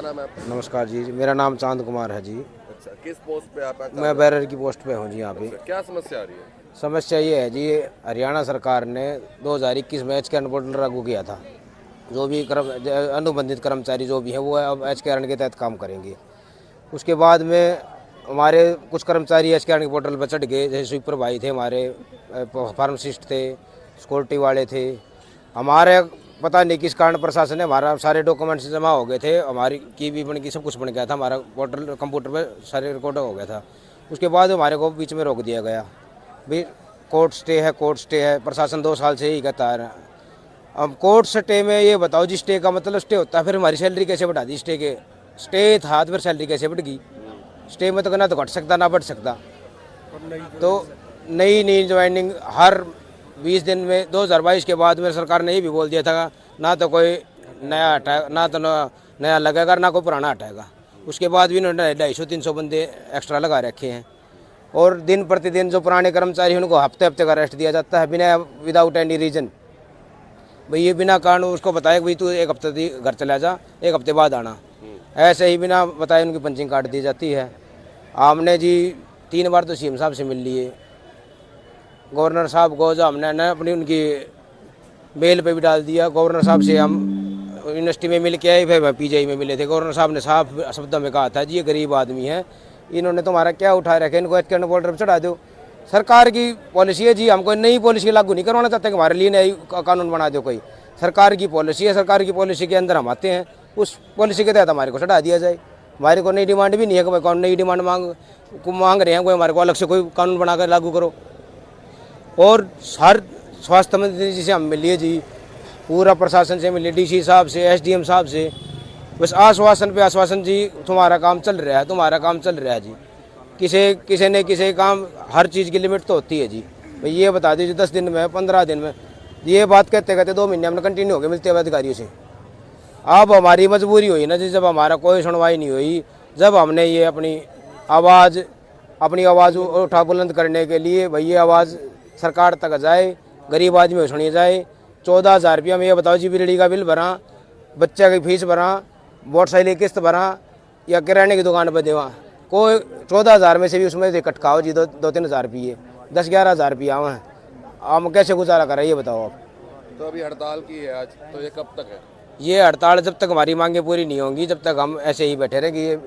नाम है आपका? नमस्कार जी, मेरा नाम चांद कुमार है जी। अच्छा, किस पोस्ट पे आप हैं? मैं बैरर की पोस्ट पे हूँ जी। यहाँ पे अच्छा, क्या समस्या आ रही है? समस्या ये है जी, हरियाणा सरकार ने 2021 में एच के पोर्टल लागू किया था। जो भी अनुबंधित कर्मचारी जो भी हैं वो अब एच के के तहत काम करेंगे। उसके बाद में हमारे कुछ कर्मचारी एच के पोर्टल पर चढ़ गए, जैसे स्वीपर भाई थे हमारे, फार्मासिस्ट थे, सिक्योरिटी वाले थे। हमारे पता नहीं किस कारण प्रशासन ने हमारा सारे डॉक्यूमेंट्स जमा हो गए थे, हमारी की भी बन गई, सब कुछ बन गया था, हमारा पोर्टल कंप्यूटर पे सारे रिकॉर्ड हो गया था। उसके बाद हमारे को बीच में रोक दिया गया भाई, कोर्ट स्टे है, कोर्ट स्टे है। प्रशासन 2 साल से ही कहता है। अब कोर्ट स्टे में ये बताओ जी, स्टे का मतलब स्टे होता है, फिर हमारी सैलरी कैसे बढ़ा दी? स्टे था तो फिर सैलरी कैसे बढ़ गई? स्टे में तो ना तो घट सकता ना बढ़ सकता। तो नई ज्वाइनिंग हर 20 दिन में 2022 के बाद में सरकार ने ये भी बोल दिया था, ना तो कोई नया हटाएगा, ना तो नया लगेगा, ना कोई पुराना हटाएगा। उसके बाद भी इन्होंने 250-300 बंदे एक्स्ट्रा लगा रखे हैं। और दिन प्रतिदिन जो पुराने कर्मचारी हैं उनको हफ्ते हफ्ते का रेस्ट दिया जाता है, बिना विदाउट एनी रीज़न। भाई ये बिना कारण उसको बताए भाई तू 1 हफ्ते घर चला जा, 1 हफ्ते बाद आना, ऐसे ही बिना बताए उनकी पंचिंग काट दी जाती है। हमने जी 3 बार तो सीएम साहब से मिल लिए, गवर्नर साहब को जो हमने न अपनी उनकी मेल पे भी डाल दिया। गवर्नर साहब से हम यूनिवर्सिटी में मिल के आए, फिर पीजीआई में मिले थे। गवर्नर साहब ने साफ शब्दों में कहा था जी ये गरीब आदमी है, इन्होंने तुम्हारा क्या उठा रखे, इनको एच बॉर्डर पर चढ़ा दो। सरकार की पॉलिसी है जी, हम कोई नई पॉलिसी लागू नहीं करवाना चाहते कि हमारे लिए नई कानून बना दो। कोई सरकार की पॉलिसी है, सरकार की पॉलिसी के अंदर हम आते हैं, उस पॉलिसी के तहत हमारे को चढ़ा दिया जाए। हमारे को नई डिमांड भी नहीं है कि भाई कौन नई डिमांड मांग रहे हैं, कोई हमारे को अलग से कोई कानून बनाकर लागू करो। और हर स्वास्थ्य मंत्री जी से हम मिलिए जी, पूरा प्रशासन से मिलिए, डीसी साहब से, एसडीएम साहब से, बस आश्वासन पे आश्वासन जी, तुम्हारा काम चल रहा है, तुम्हारा काम चल रहा है जी। किसी ने किसी काम, हर चीज़ की लिमिट तो होती है जी। भाई ये बता दीजिए 10 दिन में, 15 दिन में, ये बात कहते कहते 2 महीने हमने कंटिन्यू हो गए मिलते हुए अधिकारियों से। अब हमारी मजबूरी हुई ना जी, जब हमारा कोई सुनवाई नहीं हुई, जब हमने ये अपनी आवाज़ उठा बुलंद करने के लिए, भाई ये आवाज़ सरकार तक जाए, गरीब आदमी सुनी जाए। 14,000 रुपया में ये बताओ जी, बिजली का बिल भरा, बच्चे की फीस भरा, मोटरसाइकिल की किस्त भरा, या किराने की दुकान पर देवा, कोई 14,000 में से भी उसमें से कटकाओ जी 2-3 हज़ार रुपये, 10-11 हज़ार रुपया हैं। हम कैसे गुजारा करें ये बताओ आप? तो अभी हड़ताल की है आज, तो ये कब तक है? ये हड़ताल जब तक हमारी मांगें पूरी नहीं होंगी, जब तक हम ऐसे ही बैठे रहेंगे। ये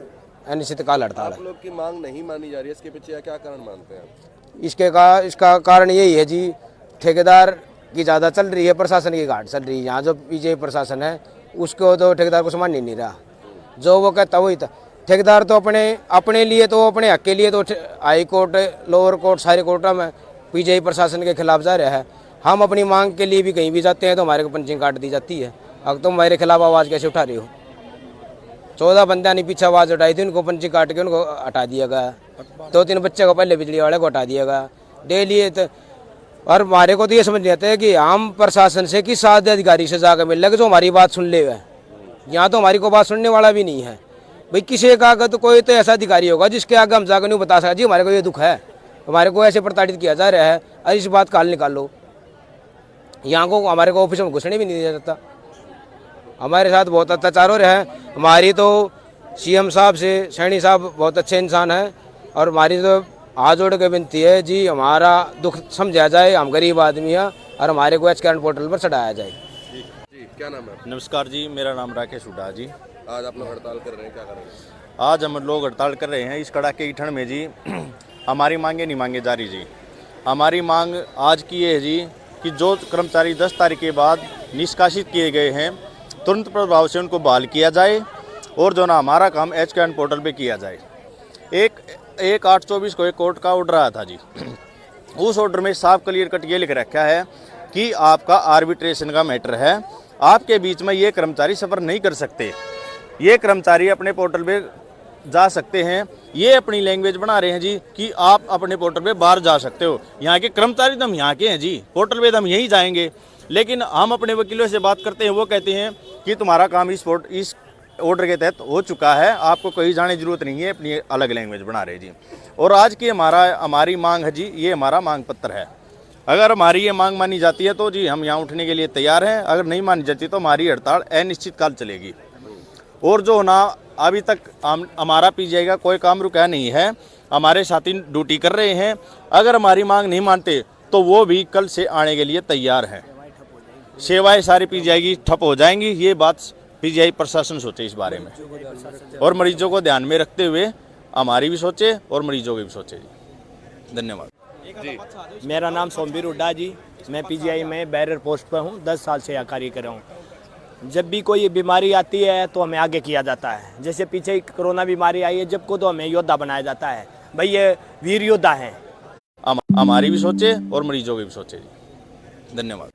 अनिश्चितकाल हड़ताल है। आप लोग की मांग नहीं मानी जा रही है, इसके पीछे क्या कारण मानते हैं आप? इसका कारण यही है जी, ठेकेदार की ज़्यादा चल रही है, प्रशासन की घाट चल रही है। यहाँ जो पीछे प्रशासन है उसको तो ठेकेदार को सम्मान नहीं रहा, जो वो कहता वही था। ठेकेदार तो अपने लिए, तो अपने हक के लिए तो हाई कोर्ट, लोअर कोर्ट, सारे कोर्टों में पीजीआई प्रशासन के खिलाफ जा रहा है। हम अपनी मांग के लिए भी कहीं भी जाते हैं तो हमारे को पंचिंग काट दी जाती है। अब तुम मेरे खिलाफ आवाज़ कैसे उठा रही हो? 14 बंदा ने पीछे आवाज़ उठाई थी, उनको पंचिंग काट के उनको हटा दिया गया। 2-3 बच्चे को पहले बिजली वाले को हटा दिया गया डेली। और हमारे को तो ये समझ नहीं आता है कि हम प्रशासन से किस आधे अधिकारी से जाकर मिल लगे जो हमारी बात सुन ले। यहाँ तो हमारी को बात सुनने वाला भी नहीं है। भाई किसी का आगे तो कोई तो ऐसा अधिकारी होगा जिसके आगे हम जाकर नहीं बता सकते जी हमारे को ये दुख है, हमारे को ऐसे प्रताड़ित किया जा रहा है, और इस बात का हल निकाल लो। यहाँ को हमारे को ऑफिस में घुसने भी नहीं दिया जाता। हमारे साथ बहुत अत्याचार हो रहा है। हमारी तो सीएम साहब से, सैनी साहब बहुत अच्छे इंसान हैं, और हमारी तो हाथ जोड़ के विनती है जी, हमारा दुख समझा जाए, हम गरीब आदमी हैं, और हमारे को एच पोर्टल पर चढ़ाया जाए। जी, क्या नाम है? नमस्कार जी, मेरा नाम राकेश हुड्डा जी। आज आप लोग हड़ताल कर रहे हैं, क्या करेंगे? आज हम लोग हड़ताल कर रहे हैं इस कड़ाके की ठंड में जी। हमारी मांगे नहीं मांगे जा रही जी। हमारी मांग आज की ये है जी कि जो कर्मचारी 10 तारीख के बाद निष्कासित किए गए हैं, तुरंत प्रभाव से उनको बहाल किया जाए, और जो ना हमारा काम एच पोर्टल पे किया जाए। एक 8/24 को एक कोर्ट का ऑर्डर आया था जी। उस ऑर्डर में साफ क्लियर कट ये लिख रखा है कि आपका आर्बिट्रेशन का मैटर है, आपके बीच में ये कर्मचारी सफ़र नहीं कर सकते। ये कर्मचारी अपने पोर्टल पे जा सकते हैं। ये अपनी लैंग्वेज बना रहे हैं जी कि आप अपने पोर्टल पे बाहर जा सकते हो। यहाँ के कर्मचारी तो हम यहाँ के हैं जी, पोर्टल पे तो हम यहीं जाएंगे, लेकिन हम अपने वकीलों से बात करते हैं, वो कहते हैं कि तुम्हारा काम इस ऑर्डर के तहत हो चुका है, आपको कहीं जाने की जरूरत नहीं है। अपनी अलग लैंग्वेज बना रहे जी। और आज की हमारी मांग है जी, ये हमारा मांग पत्र है। अगर हमारी ये मांग मानी जाती है तो जी हम यहाँ उठने के लिए तैयार हैं, अगर नहीं मानी जाती तो हमारी हड़ताल अनिश्चित काल चलेगी। और जो ना अभी तक हमारा पीजीआई का कोई काम रुका नहीं है। हमारे साथी ड्यूटी कर रहे हैं। अगर हमारी मांग नहीं मानते तो वो भी कल से आने के लिए तैयार हैं। सेवाएं सारी पीजीआई की ठप हो जाएंगी। ये बात पीजीआई प्रशासन सोचे इस बारे में, और मरीजों को ध्यान में रखते हुए हमारी भी सोचे और मरीजों की भी सोचे जी। धन्यवाद। मेरा नाम सोमवीर हुड्डा जी, मैं पीजीआई में बैरियर पोस्ट पर हूँ। 10 साल से यहाँ कार्य कर रहा हूँ। जब भी कोई बीमारी आती है तो हमें आगे किया जाता है। जैसे पीछे कोरोना बीमारी आई है, जब को तो हमें योद्धा बनाया जाता है, भाई ये वीर योद्धा हैं। हमारी भी सोचे और मरीजों की भी सोचे जी। धन्यवाद।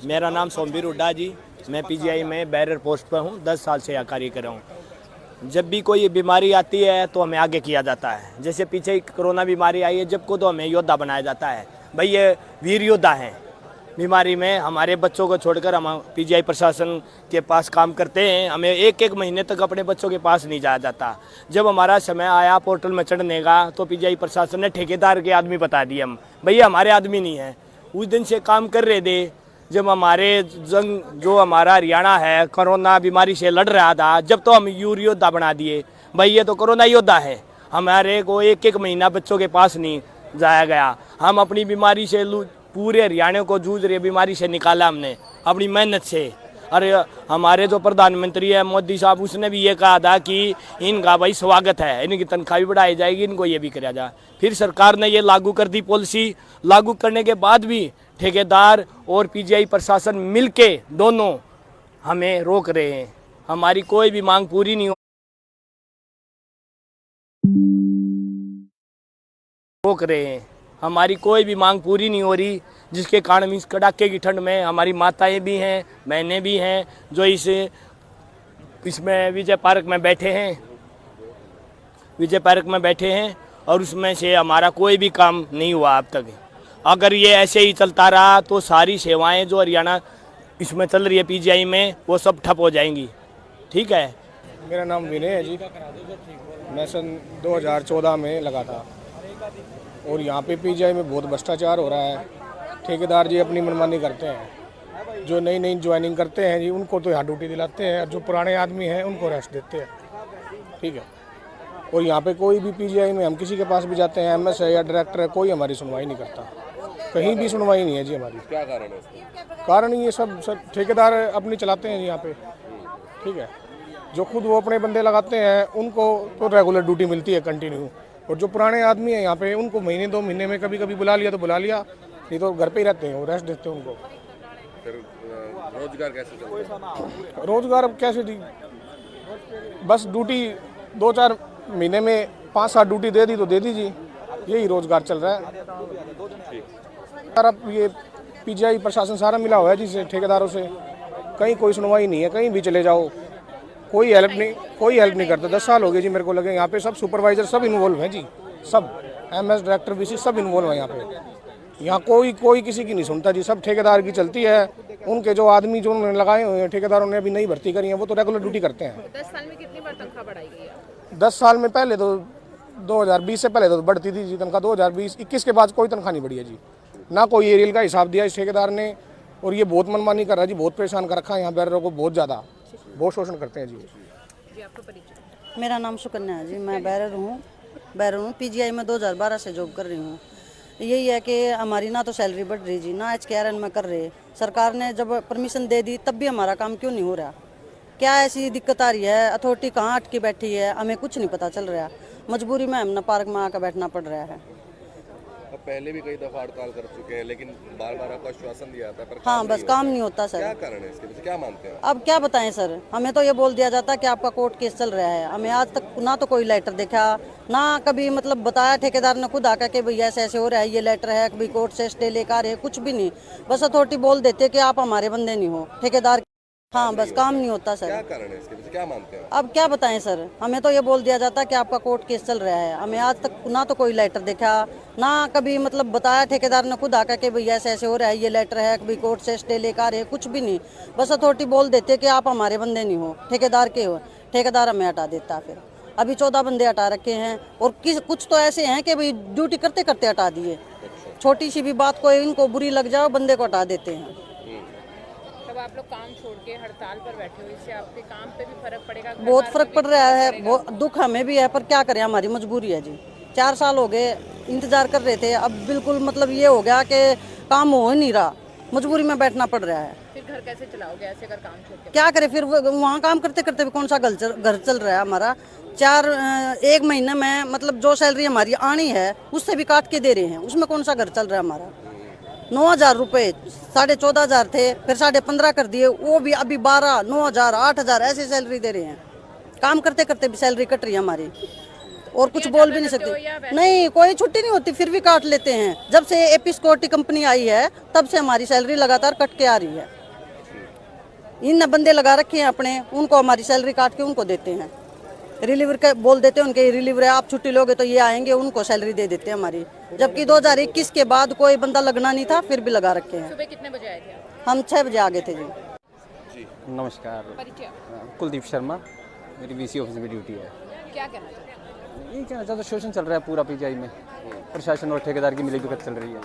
मेरा नाम सोमवीर हुड्डा जी, मैं पीजीआई में बैरियर पोस्ट पर हूँ। 10 साल से यहाँ कार्य कर रहा हूँ। जब भी कोई बीमारी आती है तो हमें आगे किया जाता है। जैसे पीछे कोरोना बीमारी आई है, जब को तो हमें योद्धा बनाया जाता है, भाई ये वीर योद्धा हैं। बीमारी में हमारे बच्चों को छोड़कर हम पीजीआई प्रशासन के पास काम करते हैं। हमें एक महीने तक अपने बच्चों के पास नहीं जाया जाता। जब हमारा समय आया पोर्टल में चढ़ने का तो पीजीआई प्रशासन ने ठेकेदार के आदमी बता दिए हम, भैया हमारे आदमी नहीं है। उस दिन से काम कर रहे थे जब हमारे जंग जो हमारा हरियाणा है कोरोना बीमारी से लड़ रहा था, जब तो हम योद्धा बना दिए, भाई ये तो कोरोना योद्धा है। हमारे को एक महीना बच्चों के पास नहीं जाया गया। हम अपनी बीमारी से पूरे हरियाणा को जूझ रही बीमारी से निकाला हमने अपनी मेहनत से। अरे हमारे जो प्रधानमंत्री है मोदी साहब, उसने भी ये कहा था कि इनका भाई स्वागत है, इनकी तनख्वाह भी बढ़ाई जाएगी, इनको ये भी किया जाए। फिर सरकार ने ये लागू कर दी पॉलिसी। लागू करने के बाद भी ठेकेदार और पीजीआई प्रशासन मिलके दोनों हमें रोक रहे हैं। हमारी कोई भी मांग पूरी नहीं रोक रहे हैं। हमारी कोई भी मांग पूरी नहीं हो रही, जिसके कारण इस कड़ाके की ठंड में हमारी माताएं भी हैं, बहनें भी हैं, जो इसमें विजय पार्क में बैठे हैं और उसमें से हमारा कोई भी काम नहीं हुआ अब तक। अगर ये ऐसे ही चलता रहा तो सारी सेवाएं जो हरियाणा इसमें चल रही है पीजीआई में, वो सब ठप हो जाएंगी। ठीक है। मेरा नाम विनय है जी। मैं सन 2014 में लगा था और यहाँ पे पीजीआई में बहुत भ्रष्टाचार हो रहा है। ठेकेदार जी अपनी मनमानी करते हैं। जो नई ज्वाइनिंग करते हैं जी उनको तो यहाँ ड्यूटी दिलाते हैं, जो पुराने आदमी हैं उनको रेस्ट देते हैं। ठीक है। और यहाँ पे कोई भी पीजीआई में हम किसी के पास भी जाते हैं, एमएस है या डायरेक्टर है, कोई हमारी सुनवाई नहीं करता। कहीं भी सुनवाई नहीं है जी हमारी। क्या कारण है इसका? कारण ये सब ठेकेदार अपनी चलाते हैं जी यहाँ पे। ठीक है। जो खुद वो अपने बंदे लगाते हैं उनको तो रेगुलर ड्यूटी मिलती है कंटिन्यू, और जो पुराने आदमी हैं यहाँ पे उनको महीने 2 महीने में कभी कभी बुला लिया तो बुला लिया, नहीं तो घर पे ही रहते हैं, वो रेस्ट देते हैं उनको। फिर रोजगार कैसे चलता है? रोजगार अब कैसे जी, बस ड्यूटी 2-4 महीने में 5-7 ड्यूटी दे दी तो दे दीजिए, यही रोजगार चल रहा है। यार अब ये पीजीआई प्रशासन सारा मिला हुआ है जिससे ठेकेदारों से, कहीं कोई सुनवाई नहीं है। कहीं भी चले जाओ कोई हेल्प नहीं करता। 10 साल हो गए जी मेरे को लगे। यहाँ पे सब सुपरवाइजर सब इन्वॉल्व हैं जी, सब एमएस डायरेक्टर बीसी सब इन्वॉल्व है यहाँ पे। यहाँ कोई किसी की नहीं सुनता जी, सब ठेकेदार की चलती है। उनके जो आदमी जो उन्होंने लगाए हुए हैं ठेकेदारों ने अभी नई भर्ती करी है, वो तो रेगुलर ड्यूटी करते हैं। 10 साल में कितनी बार तनख्वाह बढ़ाई गई है? 10 साल में पहले तो 2020 से पहले तो बढ़ती थी जी तनख्वाह। 2020-21 के बाद कोई तनख्वाह नहीं बढ़ी है जी, ना कोई एरियल का हिसाब दिया इस ठेकेदार ने। और ये बहुत मनमानी कर रहा है जी, बहुत परेशान कर रखा है यहाँ बैरियरों को, बहुत ज़्यादा, बहुत शोषण करते हैं जी। आपका परिचय? मेरा नाम सुकन्या है जी, मैं बैरियर हूँ। पीजीआई में 2012 से जॉब कर रही हूँ। यही है कि हमारी ना तो सैलरी बढ़ रही जी, ना HKRN में कर रहे। सरकार ने जब परमिशन दे दी तब भी हमारा काम क्यों नहीं हो रहा? क्या ऐसी दिक्कत आ रही है? अथॉरिटी कहाँ अटकी बैठी है, हमें कुछ नहीं पता चल रहा। मजबूरी में हमने पार्क में आकर बैठना पड़ रहा है। अब पहले भी कई दफा हड़ताल कर चुके हैं, लेकिन बार आपको आश्वासन दिया था, पर हाँ, बस काम नहीं होता सर। क्या कारण है इसके पीछे, क्या मानते हैं? अब क्या बताएं सर, हमें तो ये बोल दिया जाता है कि आपका कोर्ट केस चल रहा है। हमें आज तक ना तो कोई लेटर देखा, ना कभी मतलब बताया ठेकेदार ने खुद आकर के भैया ऐसे हो रहा है, ये लेटर है, कभी कोर्ट से स्टे लेकर है, कुछ भी नहीं। बस अथॉरिटी बोल देते कि आप हमारे बंदे नहीं हो, ठेकेदार। हाँ, बस काम नहीं होता सर। क्या कारण है इसके पीछे, क्या मानते हैं? अब क्या बताएं सर, हमें तो ये बोल दिया जाता है कि आपका कोर्ट केस चल रहा है। हमें आज तक ना तो कोई लेटर देखा, ना कभी मतलब बताया ठेकेदार ने खुद आकर के भैया ऐसे हो रहा है, ये लेटर है, कभी कोर्ट से स्टे लेकर है, कुछ भी नहीं। बस अथॉरिटी बोल देते कि आप हमारे बंदे नहीं हो, ठेकेदार के हो। ठेकेदार हमें हटा देता। फिर अभी 14 बंदे हटा रखे हैं, और कुछ तो ऐसे हैं कि भाई ड्यूटी करते करते हटा दिए। छोटी सी भी बात को इनको बुरी लग जाओ, बंदे को हटा देते हैं। तब आप आप लोग काम छोड़ के हड़ताल पर बैठे हो, इससे आपके काम पे भी फर्क पड़ेगा? बहुत फर्क पड़ रहा है, बहुत दुख हमें भी है, पर क्या करें, हमारी मजबूरी है जी। 4 साल हो गए इंतजार कर रहे थे, अब बिल्कुल मतलब ये हो गया कि काम हो ही नहीं रहा, मजबूरी में बैठना पड़ रहा है। फिर घर कैसे चलाओगे ऐसे अगर काम छोड़ के? क्या करें फिर, वहाँ काम करते करते भी कौन सा घर चल रहा है हमारा। 1 महीने में मतलब जो सैलरी हमारी आनी है उससे भी काट के दे रहे हैं, उसमें कौन सा घर चल रहा है हमारा। 9,000 रुपये 14,500 थे, फिर 15.5 कर दिए, वो भी अभी 12, 9,000, 8,000 ऐसे सैलरी दे रहे हैं। काम करते करते भी सैलरी कट रही है हमारी, और कुछ बोल भी नहीं सकते। नहीं, कोई छुट्टी नहीं होती, फिर भी काट लेते हैं। जब से एपी सिक्योरिटी कंपनी आई है तब से हमारी सैलरी लगातार कट के आ रही है। इन बंदे लगा रखे हैं अपने, उनको हमारी सैलरी काट के उनको देते हैं। रिलीवर के बोल देते हैं, उनके रिलीवर है, आप छुट्टी लोगे तो ये आएंगे, उनको सैलरी दे देते हैं हमारी। जबकि 2021 के बाद कोई बंदा लगना नहीं था, फिर भी लगा रखे हैं। सुबह कितने बजे आए थे आप? हम 6 बजे आ गए थे जी। नमस्कार, परिचय कुलदीप शर्मा, मेरी वीसी ऑफिस में ड्यूटी है। क्या कहना चाहते हैं? ये कहना चाहता, शोषण चल रहा है पूरा पीजीआई में, प्रशासन और ठेकेदार की मिलीभगत चल रही है।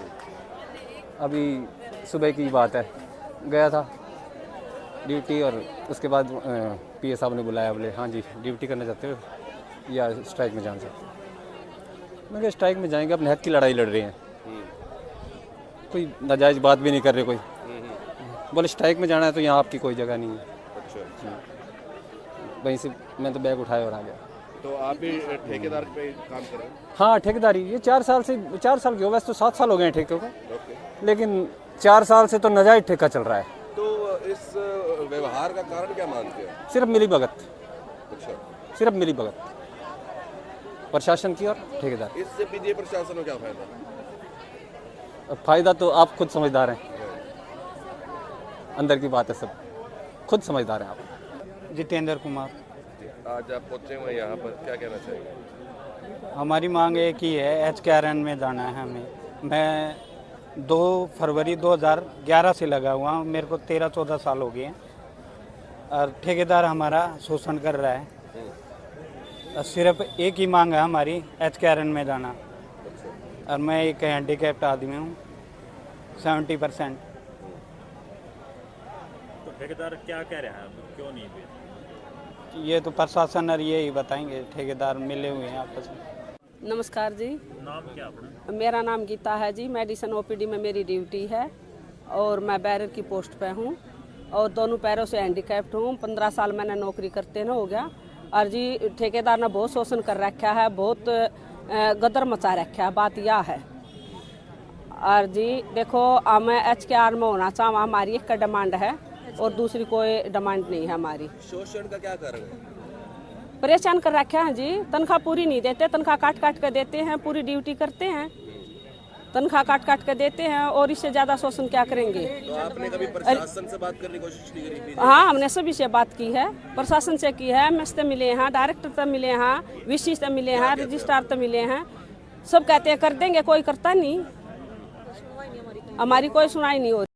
अभी सुबह की बात है, गया था ड्यूटी और उसके बाद पीए साहब ने बुलाया, बोले हाँ जी ड्यूटी करना चाहते हो या स्ट्राइक में जाना चाहते हो। मैं कहा स्ट्राइक में जाएंगे, अपने हक की लड़ाई लड़ रहे हैं, कोई नाजायज़ बात भी नहीं कर रहे कोई। बोले स्ट्राइक में जाना है तो यहाँ आपकी कोई जगह नहीं है। अच्छा, वहीं से मैं तो बैग उठाया और आ गया। तो आप भी ठेकेदार पे काम कर रहे हैं? हाँ, ठेकेदारी ये 4 साल की हो, वैसे तो 7 साल हो गए हैं ठेके को, ओके। लेकिन 4 साल से तो नाजायज ठेका चल रहा है। तो इस व्यवहार का कारण क्या मानते हैं? सिर्फ मिलीभगत, अच्छा, सिर्फ मिलीभगत प्रशासन की और ठेकेदार। इससे पीजीआई प्रशासन को क्या फायदा? अब फायदा तो आप खुद समझदार हैं, अंदर की बात है, सब खुद समझदार हैं आप। जितेंद्र कुमार। आज आप पहुंचे हुए यहाँ पर, क्या कहना चाहेंगे? हमारी मांग एक ही है, HKRN में जाना है हमें। मैं 2 फरवरी 2011 से लगा हुआ हूँ, मेरे को 13-14 साल हो गए हैं, और ठेकेदार हमारा शोषण कर रहा है। और सिर्फ एक ही मांग है हमारी, HKRN में जाना। और मैं एक हैंडीकैप्ड आदमी हूँ, 70%। तो ठेकेदार क्या कह रहे हैं, क्यों नहीं दे? ये तो प्रशासन और ये ही बताएंगे, ठेकेदार मिले हुए हैं आपस में। नमस्कार जी, नाम क्या अपना? मेरा नाम गीता है जी। मेडिसिन ओपीडी में मेरी ड्यूटी है और मैं बैरर की पोस्ट पे हूँ और दोनों पैरों से हैंडीकैप्ड हूँ। 15 साल मैंने नौकरी करते न हो गया। और जी ठेकेदार ने बहुत शोषण कर रखा है, बहुत गदर मचा रखा है, बात यह है। और जी देखो, हमें HKR में होना चाहिए, हमारी एक का डिमांड है और दूसरी कोई डिमांड नहीं है हमारी। शोषण का क्या कारण है? परेशान कर रखा है जी, तनख्वाह पूरी नहीं देते, तनख्वाह काट काट कर देते हैं, पूरी ड्यूटी करते हैं, तनख्वाह काट काट कर देते हैं, और इससे ज़्यादा शोषण क्या करेंगे। तो आपने कभी प्रशासन से बात करने की कोशिश नहीं करी? हाँ, हमने सभी से बात की है, प्रशासन से की है, एमएस से मिले हैं, डायरेक्टर से मिले हैं, वीसी से मिले हैं, रजिस्ट्रार से मिले हैं। सब कहते हैं कर देंगे, कोई करता नहीं, हमारी कोई सुनाई नहीं हो रही।